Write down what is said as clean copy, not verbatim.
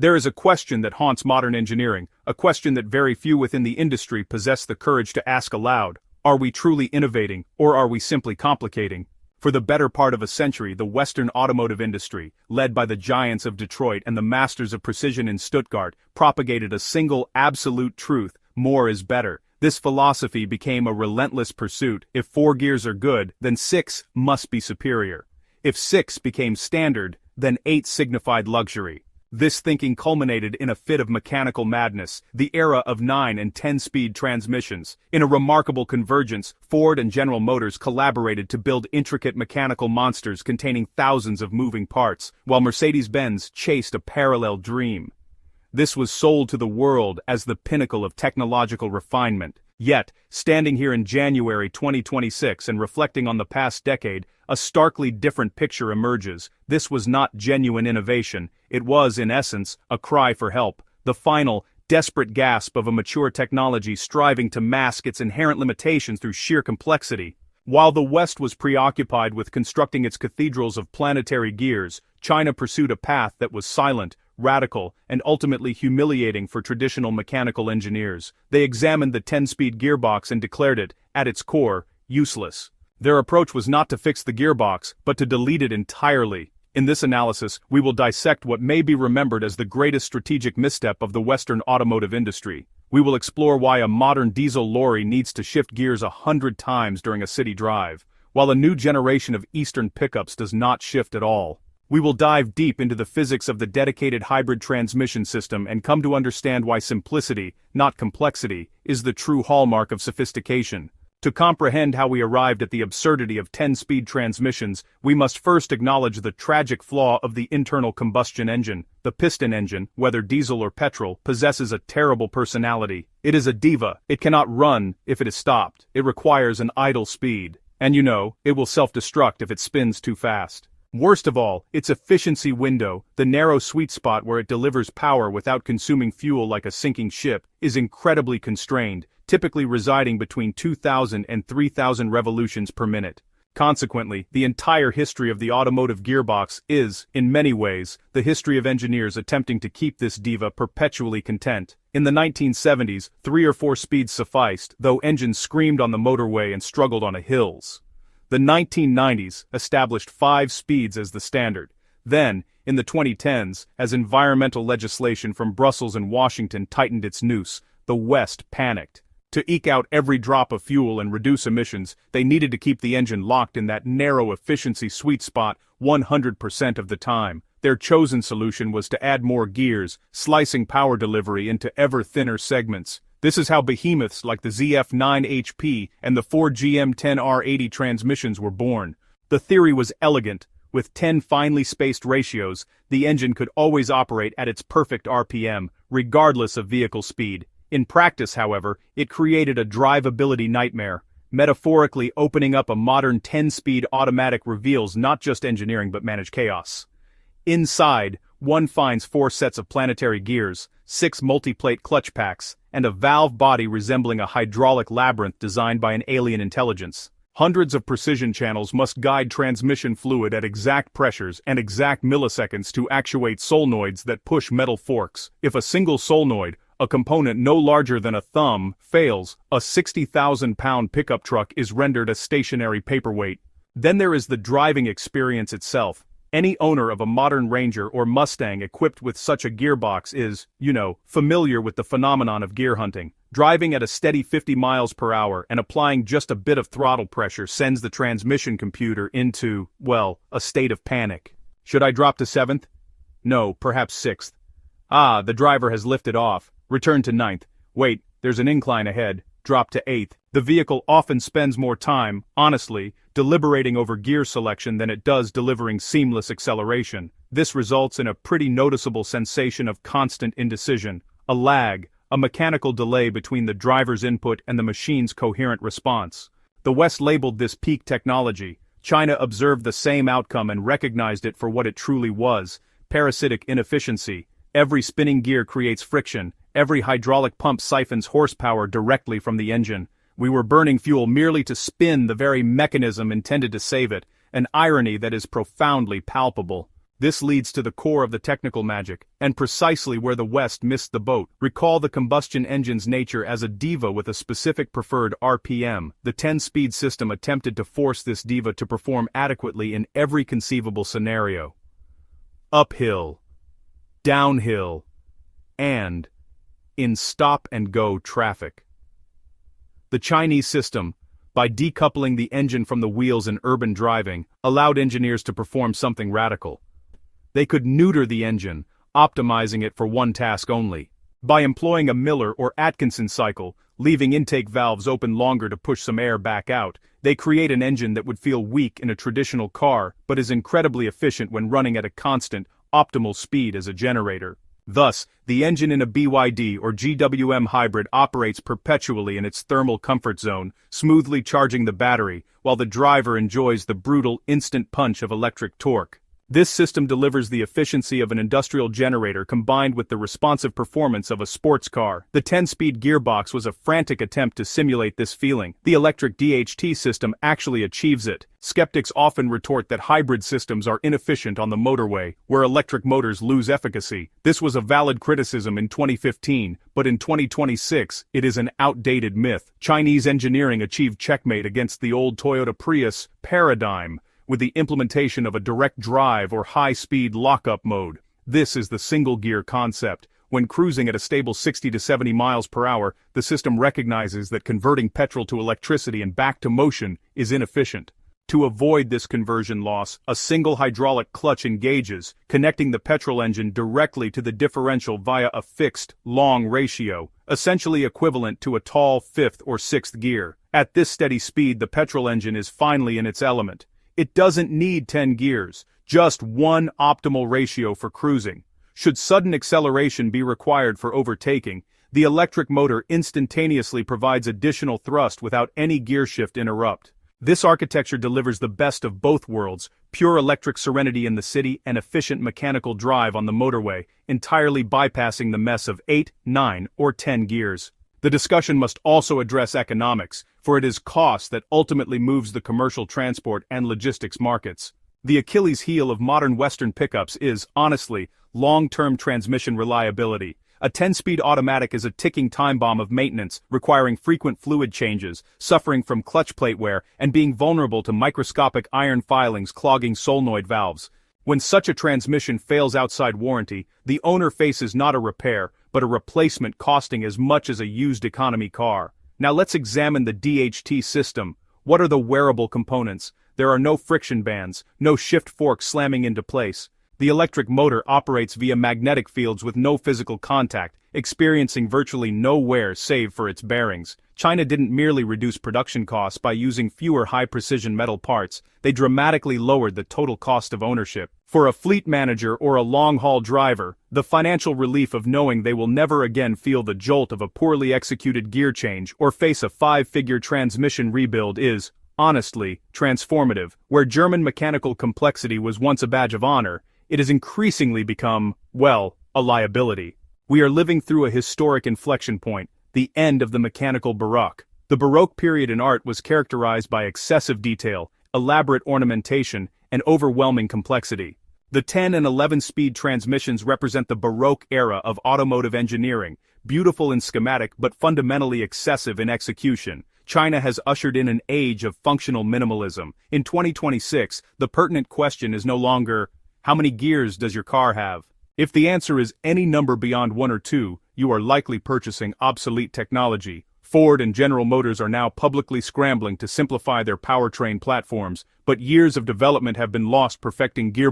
There is a question that haunts modern engineering, a question that very few within the industry possess the courage to ask aloud. Are we truly innovating, or are we simply complicating? For the better part of a century, the Western automotive industry, led by the giants of Detroit and the masters of precision in Stuttgart, propagated a single absolute truth: more is better. This philosophy became a relentless pursuit. If 4 gears are good, then 6 must be superior. If 6 became standard, then 8 signified luxury. This thinking culminated in a fit of mechanical madness, the era of 9 and 10-speed transmissions. In a remarkable convergence, Ford and General Motors collaborated to build intricate mechanical monsters containing thousands of moving parts, while Mercedes-Benz chased a parallel dream. This was sold to the world as the pinnacle of technological refinement. Yet, standing here in January 2026 and reflecting on the past decade, a starkly different picture emerges. This was not genuine innovation. It was, in essence, a cry for help, the final, desperate gasp of a mature technology striving to mask its inherent limitations through sheer complexity. While the West was preoccupied with constructing its cathedrals of planetary gears, China pursued a path that was silent, radical, and ultimately humiliating for traditional mechanical engineers. They examined the 10-speed gearbox and declared it, at its core, useless. Their approach was not to fix the gearbox, but to delete it entirely. In this analysis, we will dissect what may be remembered as the greatest strategic misstep of the Western automotive industry. We will explore why a modern diesel lorry needs to shift gears 100 times during a city drive, while a new generation of Eastern pickups does not shift at all. We will dive deep into the physics of the dedicated hybrid transmission system and come to understand why simplicity, not complexity, is the true hallmark of sophistication. To comprehend how we arrived at the absurdity of 10-speed transmissions, we must first acknowledge the tragic flaw of the internal combustion engine. The piston engine, whether diesel or petrol, possesses a terrible personality. It is a diva. It cannot run if it is stopped. It requires an idle speed. And it will self-destruct if it spins too fast. Worst of all, its efficiency window, the narrow sweet spot where it delivers power without consuming fuel like a sinking ship, is incredibly constrained, typically residing between 2,000 and 3,000 revolutions per minute. Consequently, the entire history of the automotive gearbox is, in many ways, the history of engineers attempting to keep this diva perpetually content. In the 1970s, 3 or 4 speeds sufficed, though engines screamed on the motorway and struggled on the hills. The 1990s established 5 speeds as the standard. Then, in the 2010s, as environmental legislation from Brussels and Washington tightened its noose, the West panicked. To eke out every drop of fuel and reduce emissions, they needed to keep the engine locked in that narrow efficiency sweet spot 100% of the time. Their chosen solution was to add more gears, slicing power delivery into ever thinner segments. This is how behemoths like the ZF9HP and the Ford GM10R80 transmissions were born. The theory was elegant. With 10 finely spaced ratios, the engine could always operate at its perfect RPM, regardless of vehicle speed. In practice, however, it created a drivability nightmare. Metaphorically, opening up a modern 10-speed automatic reveals not just engineering but managed chaos. Inside, one finds 4 sets of planetary gears, 6 multi-plate clutch packs, and a valve body resembling a hydraulic labyrinth designed by an alien intelligence. Hundreds of precision channels must guide transmission fluid at exact pressures and exact milliseconds to actuate solenoids that push metal forks. If a single solenoid, a component no larger than a thumb, fails, a 60,000-pound pickup truck is rendered a stationary paperweight. Then there is the driving experience itself. Any owner of a modern Ranger or Mustang equipped with such a gearbox is, familiar with the phenomenon of gear hunting. Driving at a steady 50 miles per hour and applying just a bit of throttle pressure sends the transmission computer into, a state of panic. Should I drop to 7th? No, perhaps 6th. Ah, the driver has lifted off. Return to 9th. Wait, there's an incline ahead. Drop to 8th. The vehicle often spends more time, honestly, deliberating over gear selection than it does delivering seamless acceleration. This results in a pretty noticeable sensation of constant indecision, a lag, a mechanical delay between the driver's input and the machine's coherent response. The West labeled this peak technology. China observed the same outcome and recognized it for what it truly was: parasitic inefficiency. Every spinning gear creates friction. Every hydraulic pump siphons horsepower directly from the engine. We were burning fuel merely to spin the very mechanism intended to save it, an irony that is profoundly palpable. This leads to the core of the technical magic, and precisely where the West missed the boat. Recall the combustion engine's nature as a diva with a specific preferred RPM. The 10-speed system attempted to force this diva to perform adequately in every conceivable scenario. Uphill, downhill, and in stop-and-go traffic. The Chinese system, by decoupling the engine from the wheels in urban driving, allowed engineers to perform something radical. They could neuter the engine, optimizing it for one task only. By employing a Miller or Atkinson cycle, leaving intake valves open longer to push some air back out, they create an engine that would feel weak in a traditional car but is incredibly efficient when running at a constant, optimal speed as a generator. Thus, the engine in a BYD or GWM hybrid operates perpetually in its thermal comfort zone, smoothly charging the battery, while the driver enjoys the brutal, instant punch of electric torque. This system delivers the efficiency of an industrial generator combined with the responsive performance of a sports car. The 10-speed gearbox was a frantic attempt to simulate this feeling. The electric DHT system actually achieves it. Skeptics often retort that hybrid systems are inefficient on the motorway, where electric motors lose efficacy. This was a valid criticism in 2015, but in 2026, it is an outdated myth. Chinese engineering achieved checkmate against the old Toyota Prius paradigm, with the implementation of a direct drive or high-speed lockup mode. This is the single-gear concept. When cruising at a stable 60 to 70 miles per hour, the system recognizes that converting petrol to electricity and back to motion is inefficient. To avoid this conversion loss, a single hydraulic clutch engages, connecting the petrol engine directly to the differential via a fixed, long ratio, essentially equivalent to a tall fifth or sixth gear. At this steady speed, the petrol engine is finally in its element. It doesn't need 10 gears, just one optimal ratio for cruising. Should sudden acceleration be required for overtaking, the electric motor instantaneously provides additional thrust without any gear shift interrupt. This architecture delivers the best of both worlds, pure electric serenity in the city and efficient mechanical drive on the motorway, entirely bypassing the mess of 8, 9, or 10 gears. The discussion must also address economics, for it is cost that ultimately moves the commercial transport and logistics markets. The Achilles heel of modern Western pickups is, honestly, long-term transmission reliability. A 10-speed automatic is a ticking time bomb of maintenance, requiring frequent fluid changes, suffering from clutch plate wear, and being vulnerable to microscopic iron filings clogging solenoid valves. When such a transmission fails outside warranty, the owner faces not a repair, but a replacement costing as much as a used economy car. Now let's examine the DHT system. What are the wearable components? There are no friction bands, no shift forks slamming into place. The electric motor operates via magnetic fields with no physical contact, experiencing virtually no wear save for its bearings. China didn't merely reduce production costs by using fewer high-precision metal parts, they dramatically lowered the total cost of ownership. For a fleet manager or a long-haul driver, the financial relief of knowing they will never again feel the jolt of a poorly executed gear change or face a 5-figure transmission rebuild is, honestly, transformative. Where German mechanical complexity was once a badge of honor, it has increasingly become, well, a liability. We are living through a historic inflection point, the end of the mechanical baroque. The Baroque period in art was characterized by excessive detail, elaborate ornamentation, and overwhelming complexity. The 10 and 11-speed transmissions represent the Baroque era of automotive engineering, beautiful in schematic but fundamentally excessive in execution. China has ushered in an age of functional minimalism. In 2026, the pertinent question is no longer, how many gears does your car have? If the answer is any number beyond 1 or 2, you are likely purchasing obsolete technology. Ford and General Motors are now publicly scrambling to simplify their powertrain platforms, but years of development have been lost perfecting gearboxes.